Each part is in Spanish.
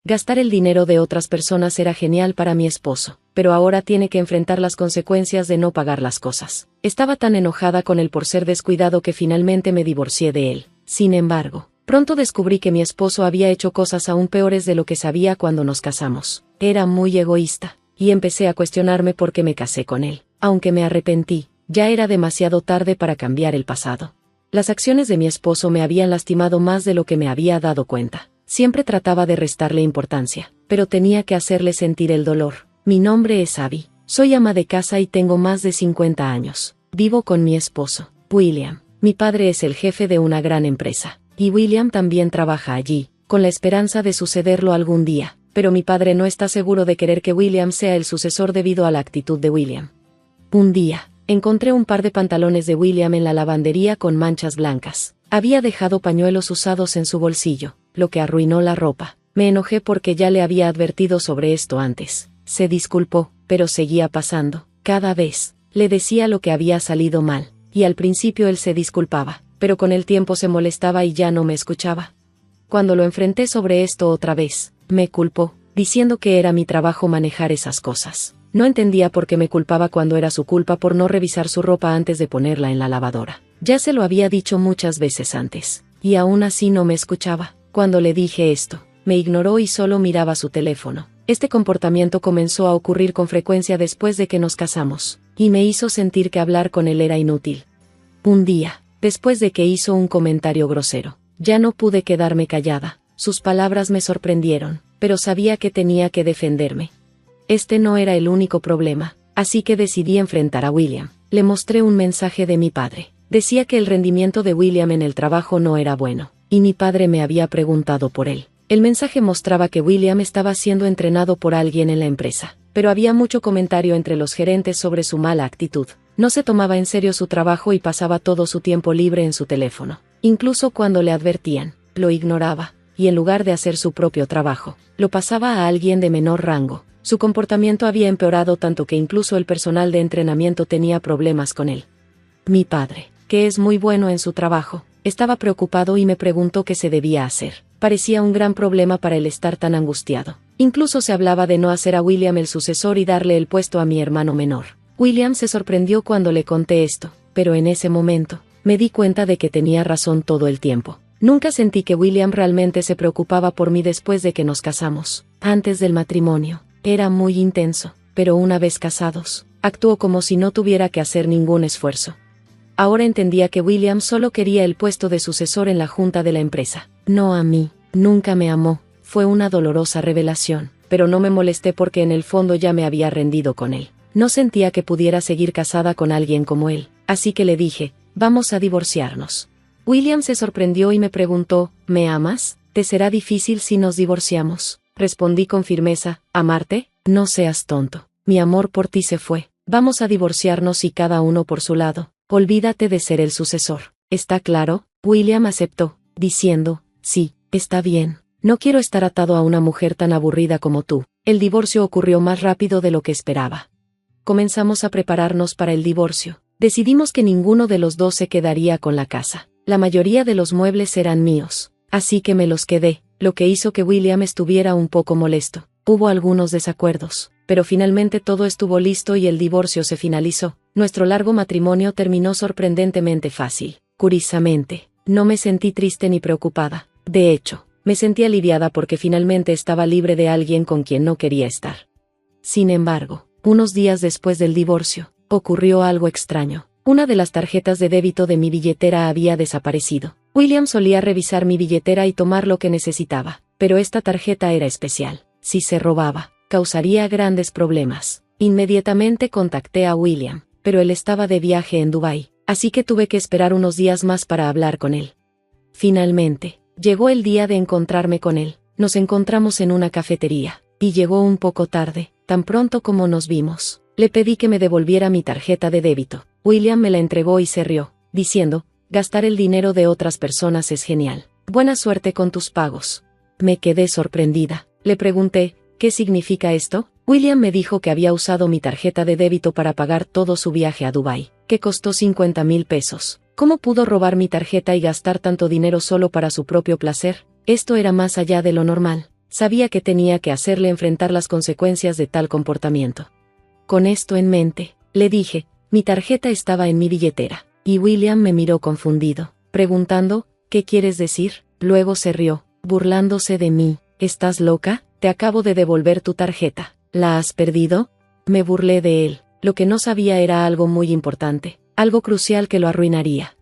Gastar el dinero de otras personas era genial para mi esposo, pero ahora tiene que enfrentar las consecuencias de no pagar las cosas. Estaba tan enojada con él por ser descuidado que finalmente me divorcié de él. Sin embargo, pronto descubrí que mi esposo había hecho cosas aún peores de lo que sabía cuando nos casamos. Era muy egoísta, y empecé a cuestionarme por qué me casé con él. Aunque me arrepentí, ya era demasiado tarde para cambiar el pasado. Las acciones de mi esposo me habían lastimado más de lo que me había dado cuenta. Siempre trataba de restarle importancia, pero tenía que hacerle sentir el dolor. Mi nombre es Abby. Soy ama de casa y tengo más de 50 años. Vivo con mi esposo, William. Mi padre es el jefe de una gran empresa, y William también trabaja allí, con la esperanza de sucederlo algún día, pero mi padre no está seguro de querer que William sea el sucesor debido a la actitud de William. Un día, encontré un par de pantalones de William en la lavandería con manchas blancas. Había dejado pañuelos usados en su bolsillo, lo que arruinó la ropa. Me enojé porque ya le había advertido sobre esto antes. Se disculpó, pero seguía pasando. Cada vez, le decía lo que había salido mal, y al principio él se disculpaba, pero con el tiempo se molestaba y ya no me escuchaba. Cuando lo enfrenté sobre esto otra vez, me culpó, diciendo que era mi trabajo manejar esas cosas. No entendía por qué me culpaba cuando era su culpa por no revisar su ropa antes de ponerla en la lavadora. Ya se lo había dicho muchas veces antes, y aún así no me escuchaba. Cuando le dije esto, me ignoró y solo miraba su teléfono. Este comportamiento comenzó a ocurrir con frecuencia después de que nos casamos, y me hizo sentir que hablar con él era inútil. Un día, después de que hizo un comentario grosero, ya no pude quedarme callada. Sus palabras me sorprendieron, pero sabía que tenía que defenderme. Este no era el único problema, así que decidí enfrentar a William. Le mostré un mensaje de mi padre. Decía que el rendimiento de William en el trabajo no era bueno, y mi padre me había preguntado por él. El mensaje mostraba que William estaba siendo entrenado por alguien en la empresa, pero había mucho comentario entre los gerentes sobre su mala actitud. No se tomaba en serio su trabajo y pasaba todo su tiempo libre en su teléfono. Incluso cuando le advertían, lo ignoraba, y en lugar de hacer su propio trabajo, lo pasaba a alguien de menor rango. Su comportamiento había empeorado tanto que incluso el personal de entrenamiento tenía problemas con él. Mi padre, que es muy bueno en su trabajo, estaba preocupado y me preguntó qué se debía hacer. Parecía un gran problema para él estar tan angustiado. Incluso se hablaba de no hacer a William el sucesor y darle el puesto a mi hermano menor. William se sorprendió cuando le conté esto, pero en ese momento, me di cuenta de que tenía razón todo el tiempo. Nunca sentí que William realmente se preocupaba por mí después de que nos casamos. Antes del matrimonio, era muy intenso, pero una vez casados, actuó como si no tuviera que hacer ningún esfuerzo. Ahora entendía que William solo quería el puesto de sucesor en la junta de la empresa, no a mí. Nunca me amó. Fue una dolorosa revelación, pero no me molesté porque en el fondo ya me había rendido con él. No sentía que pudiera seguir casada con alguien como él, así que le dije, vamos a divorciarnos. William se sorprendió y me preguntó, ¿me amas? ¿Te será difícil si nos divorciamos? Respondí con firmeza, ¿amarte? No seas tonto. Mi amor por ti se fue. Vamos a divorciarnos y cada uno por su lado. Olvídate de ser el sucesor. ¿Está claro? William aceptó, diciendo, sí, está bien. No quiero estar atado a una mujer tan aburrida como tú. El divorcio ocurrió más rápido de lo que esperaba. Comenzamos a prepararnos para el divorcio. Decidimos que ninguno de los dos se quedaría con la casa. La mayoría de los muebles eran míos, así que me los quedé, lo que hizo que William estuviera un poco molesto. Hubo algunos desacuerdos, pero finalmente todo estuvo listo y el divorcio se finalizó. Nuestro largo matrimonio terminó sorprendentemente fácil. Curiosamente, no me sentí triste ni preocupada. De hecho, me sentí aliviada porque finalmente estaba libre de alguien con quien no quería estar. Sin embargo, unos días después del divorcio, ocurrió algo extraño. Una de las tarjetas de débito de mi billetera había desaparecido. William solía revisar mi billetera y tomar lo que necesitaba, pero esta tarjeta era especial. Si se robaba, causaría grandes problemas. Inmediatamente contacté a William, pero él estaba de viaje en Dubái, así que tuve que esperar unos días más para hablar con él. Finalmente, llegó el día de encontrarme con él. Nos encontramos en una cafetería, y llegó un poco tarde. Tan pronto como nos vimos, le pedí que me devolviera mi tarjeta de débito. William me la entregó y se rió, diciendo, gastar el dinero de otras personas es genial. Buena suerte con tus pagos. Me quedé sorprendida. Le pregunté, ¿qué significa esto? William me dijo que había usado mi tarjeta de débito para pagar todo su viaje a Dubái, que costó 50,000 pesos. ¿Cómo pudo robar mi tarjeta y gastar tanto dinero solo para su propio placer? Esto era más allá de lo normal. Sabía que tenía que hacerle enfrentar las consecuencias de tal comportamiento. Con esto en mente, le dije, mi tarjeta estaba en mi billetera, y William me miró confundido, preguntando, ¿qué quieres decir? Luego se rió, burlándose de mí. ¿Estás loca? Te acabo de devolver tu tarjeta. ¿La has perdido? Me burlé de él. Lo que no sabía era algo muy importante, algo crucial que lo arruinaría.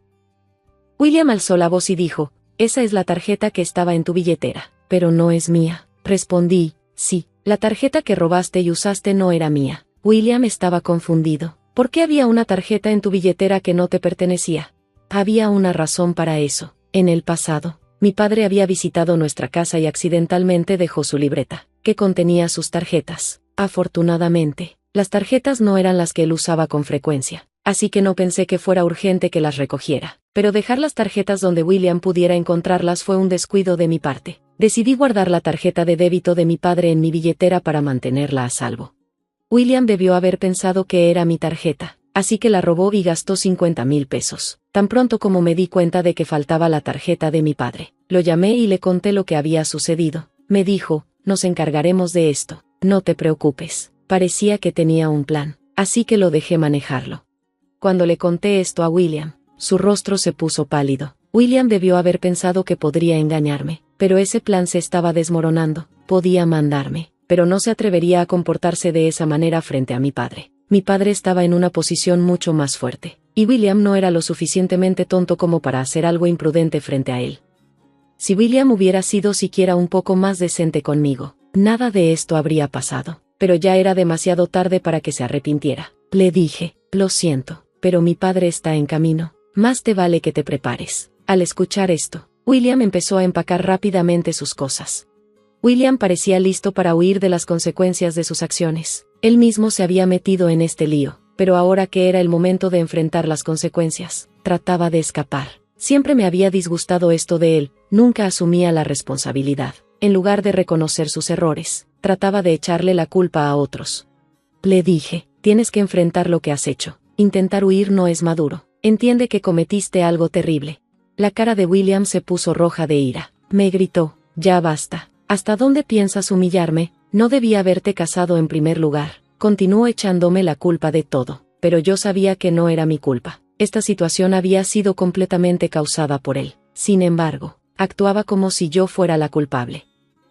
William alzó la voz y dijo, esa es la tarjeta que estaba en tu billetera, pero no es mía. Respondí, sí, la tarjeta que robaste y usaste no era mía. William estaba confundido. ¿Por qué había una tarjeta en tu billetera que no te pertenecía? Había una razón para eso. En el pasado, mi padre había visitado nuestra casa y accidentalmente dejó su libreta, que contenía sus tarjetas. Afortunadamente, las tarjetas no eran las que él usaba con frecuencia, así que no pensé que fuera urgente que las recogiera. Pero dejar las tarjetas donde William pudiera encontrarlas fue un descuido de mi parte. Decidí guardar la tarjeta de débito de mi padre en mi billetera para mantenerla a salvo. William debió haber pensado que era mi tarjeta, así que la robó y gastó 50,000 pesos. Tan pronto como me di cuenta de que faltaba la tarjeta de mi padre, lo llamé y le conté lo que había sucedido. Me dijo, nos encargaremos de esto, no te preocupes. Parecía que tenía un plan, así que lo dejé manejarlo. Cuando le conté esto a William, su rostro se puso pálido. William debió haber pensado que podría engañarme, pero ese plan se estaba desmoronando. Podía mandarme, pero no se atrevería a comportarse de esa manera frente a mi padre. Mi padre estaba en una posición mucho más fuerte, y William no era lo suficientemente tonto como para hacer algo imprudente frente a él. Si William hubiera sido siquiera un poco más decente conmigo, nada de esto habría pasado, pero ya era demasiado tarde para que se arrepintiera. Le dije, lo siento, pero mi padre está en camino, más te vale que te prepares. Al escuchar esto, William empezó a empacar rápidamente sus cosas. William parecía listo para huir de las consecuencias de sus acciones. Él mismo se había metido en este lío, pero ahora que era el momento de enfrentar las consecuencias, trataba de escapar. Siempre me había disgustado esto de él, nunca asumía la responsabilidad. En lugar de reconocer sus errores, trataba de echarle la culpa a otros. Le dije, tienes que enfrentar lo que has hecho. Intentar huir no es maduro. Entiende que cometiste algo terrible. La cara de William se puso roja de ira. Me gritó, ya basta. ¿Hasta dónde piensas humillarme? No debía haberte casado en primer lugar. Continuó echándome la culpa de todo, pero yo sabía que no era mi culpa. Esta situación había sido completamente causada por él. Sin embargo, actuaba como si yo fuera la culpable.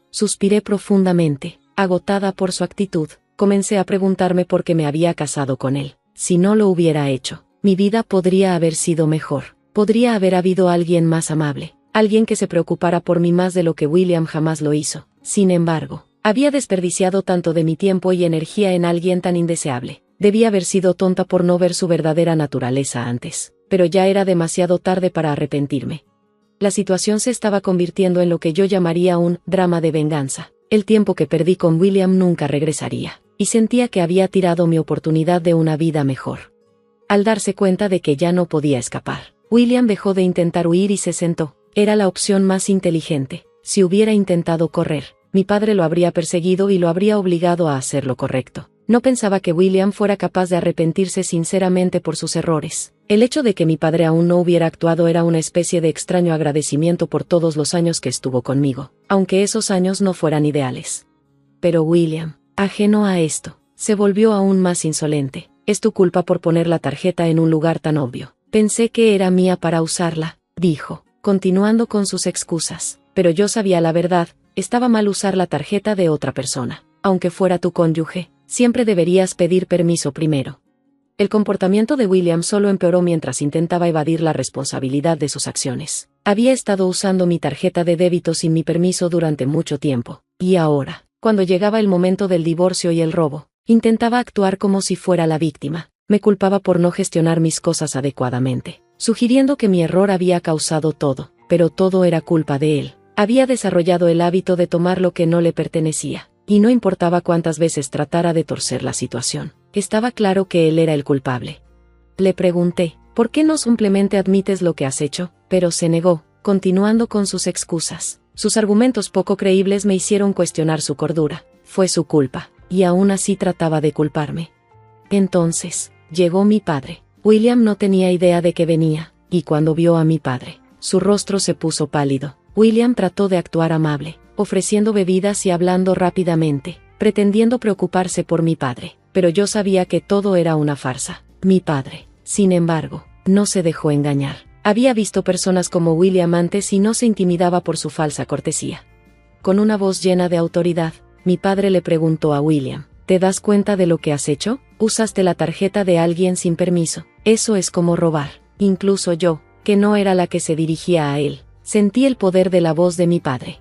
Suspiré profundamente, agotada por su actitud. Comencé a preguntarme por qué me había casado con él. Si no lo hubiera hecho, mi vida podría haber sido mejor. Podría haber habido alguien más amable, alguien que se preocupara por mí más de lo que William jamás lo hizo. Sin embargo, había desperdiciado tanto de mi tiempo y energía en alguien tan indeseable. Debía haber sido tonta por no ver su verdadera naturaleza antes, pero ya era demasiado tarde para arrepentirme. La situación se estaba convirtiendo en lo que yo llamaría un drama de venganza. El tiempo que perdí con William nunca regresaría, y sentía que había tirado mi oportunidad de una vida mejor. Al darse cuenta de que ya no podía escapar, William dejó de intentar huir y se sentó. Era la opción más inteligente. Si hubiera intentado correr, mi padre lo habría perseguido y lo habría obligado a hacer lo correcto. No pensaba que William fuera capaz de arrepentirse sinceramente por sus errores. El hecho de que mi padre aún no hubiera actuado era una especie de extraño agradecimiento por todos los años que estuvo conmigo, aunque esos años no fueran ideales. Pero William, ajeno a esto, se volvió aún más insolente. Es tu culpa por poner la tarjeta en un lugar tan obvio. Pensé que era mía para usarla, dijo, continuando con sus excusas. Pero yo sabía la verdad, estaba mal usar la tarjeta de otra persona. Aunque fuera tu cónyuge, siempre deberías pedir permiso primero. El comportamiento de William solo empeoró mientras intentaba evadir la responsabilidad de sus acciones. Había estado usando mi tarjeta de débito sin mi permiso durante mucho tiempo, y ahora, cuando llegaba el momento del divorcio y el robo, intentaba actuar como si fuera la víctima. Me culpaba por no gestionar mis cosas adecuadamente, sugiriendo que mi error había causado todo, pero todo era culpa de él. Había desarrollado el hábito de tomar lo que no le pertenecía, y no importaba cuántas veces tratara de torcer la situación, estaba claro que él era el culpable. Le pregunté, ¿por qué no simplemente admites lo que has hecho? Pero se negó, continuando con sus excusas. Sus argumentos poco creíbles me hicieron cuestionar su cordura. Fue su culpa, y aún así trataba de culparme. Entonces, llegó mi padre. William no tenía idea de que venía, y cuando vio a mi padre, su rostro se puso pálido. William trató de actuar amable, ofreciendo bebidas y hablando rápidamente, pretendiendo preocuparse por mi padre. Pero yo sabía que todo era una farsa. Mi padre, sin embargo, no se dejó engañar. Había visto personas como William antes y no se intimidaba por su falsa cortesía. Con una voz llena de autoridad, mi padre le preguntó a William: ¿te das cuenta de lo que has hecho? Usaste la tarjeta de alguien sin permiso. Eso es como robar. Incluso yo, que no era la que se dirigía a él, sentí el poder de la voz de mi padre.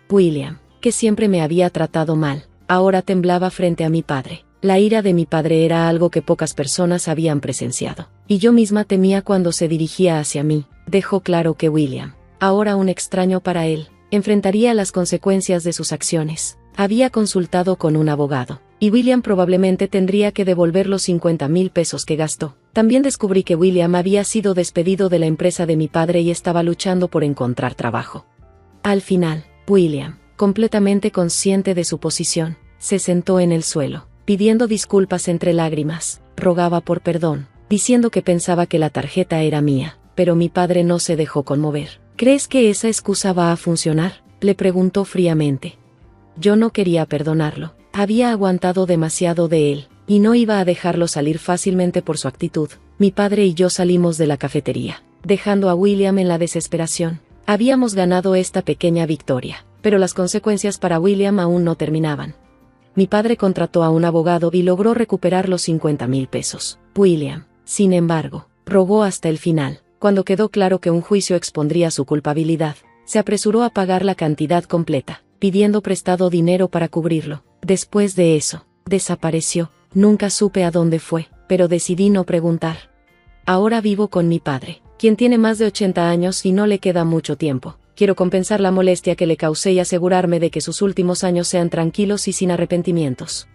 William, que siempre me había tratado mal, ahora temblaba frente a mi padre. La ira de mi padre era algo que pocas personas habían presenciado, y yo misma temía cuando se dirigía hacia mí. Dejó claro que William, ahora un extraño para él, enfrentaría las consecuencias de sus acciones. Había consultado con un abogado, y William probablemente tendría que devolver los 50,000 pesos que gastó. También descubrí que William había sido despedido de la empresa de mi padre y estaba luchando por encontrar trabajo. Al final, William, completamente consciente de su posición, se sentó en el suelo, pidiendo disculpas entre lágrimas. Rogaba por perdón, diciendo que pensaba que la tarjeta era mía, pero mi padre no se dejó conmover. ¿Crees que esa excusa va a funcionar?, le preguntó fríamente. Yo no quería perdonarlo. Había aguantado demasiado de él, y no iba a dejarlo salir fácilmente por su actitud. Mi padre y yo salimos de la cafetería, dejando a William en la desesperación. Habíamos ganado esta pequeña victoria, pero las consecuencias para William aún no terminaban. Mi padre contrató a un abogado y logró recuperar los 50,000 pesos. William, sin embargo, rogó hasta el final. Cuando quedó claro que un juicio expondría su culpabilidad, se apresuró a pagar la cantidad completa, pidiendo prestado dinero para cubrirlo. Después de eso, desapareció. Nunca supe a dónde fue, pero decidí no preguntar. Ahora vivo con mi padre, quien tiene más de 80 años y no le queda mucho tiempo. Quiero compensar la molestia que le causé y asegurarme de que sus últimos años sean tranquilos y sin arrepentimientos.